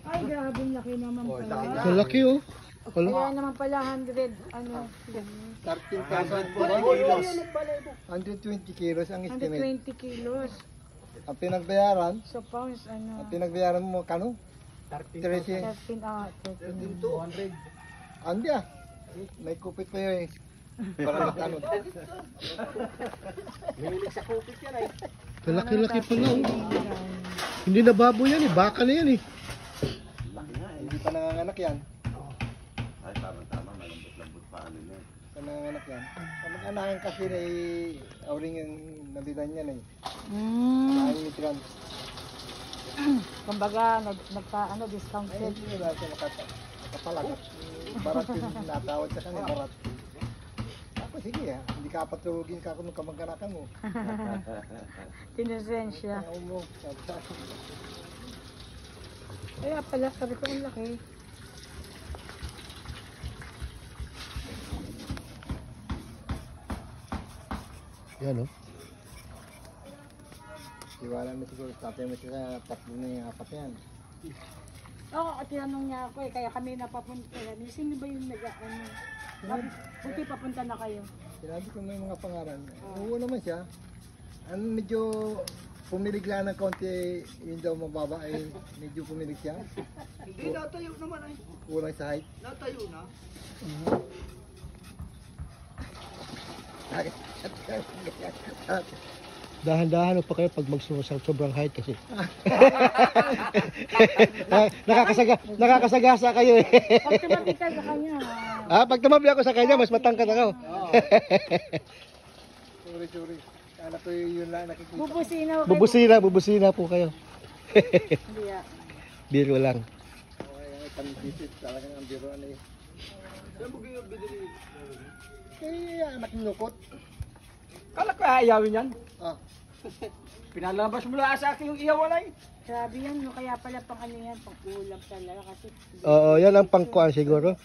Ay, grabe, laki naman pala. Ang laki oh. Kaya naman pala 100, ano, 120 kilos ang estimate. 120 kilos. Ang pinagbayaran, So pounds, ano, mo kano? 13. 13, 13. 200. Andi ah. May kupit pa yun eh. Para matanod. Ang laki-laki pala oh. Hindi na baboy yan eh. Baka na yan eh. Hindi pa nanganganak yan. Ay, tama-tama, malambot-lambot pa ano yan. Pa nanganganak yan. Kamag-anakan kasi na auring yung nabilan yan eh. Nanginitran. Kumbaga, ano, discounted. Hindi wala siya nakapalagat. Barat yung natawad sa kanya, barat. Ako sige ah, hindi ka patulugin ka kung kamag-anakan mo. Tinesensya. Ayaw mo. Kaya pala, sabi ko, ang laki. Yan oh. Iwala mo siguro, tatay mo siya, tatlo na yung apat yan. Oo, tinanong niya ako eh, kaya kami napapunta. Sino ba yung nag-ano? Buti papunta na kayo. Sinabi ko may mga pangalan. Oo naman siya. Ano medyo pumilig lang ng konti, yun daw mababa ay medyo pumilig siya. Hindi, natayo naman ay. Kulang sa height. Natayo na. Dahan-dahan pa kayo pag magsusang sobrang height kasi. Nakakasagasa kayo eh. Pag tumabi ka sa kanya. Pag tumabi ako sa kanya, mas matangkad ako. Sorry. Kala ko yun lang nakikita. Bubusina po kayo. Hindi ah. Biro lang. Okay, pang-visit talagang ang biro ano eh. Saan mo kayo binili? Eh, anak nukot. Kala ko ayawin yan. Ah, Pinalabas mo lang sa akin yung iyawan ay. Grabe yan, no? Kaya pala pang ano yan, pang ulam talaga kasi. Oo, yan ang pangkuan siguro.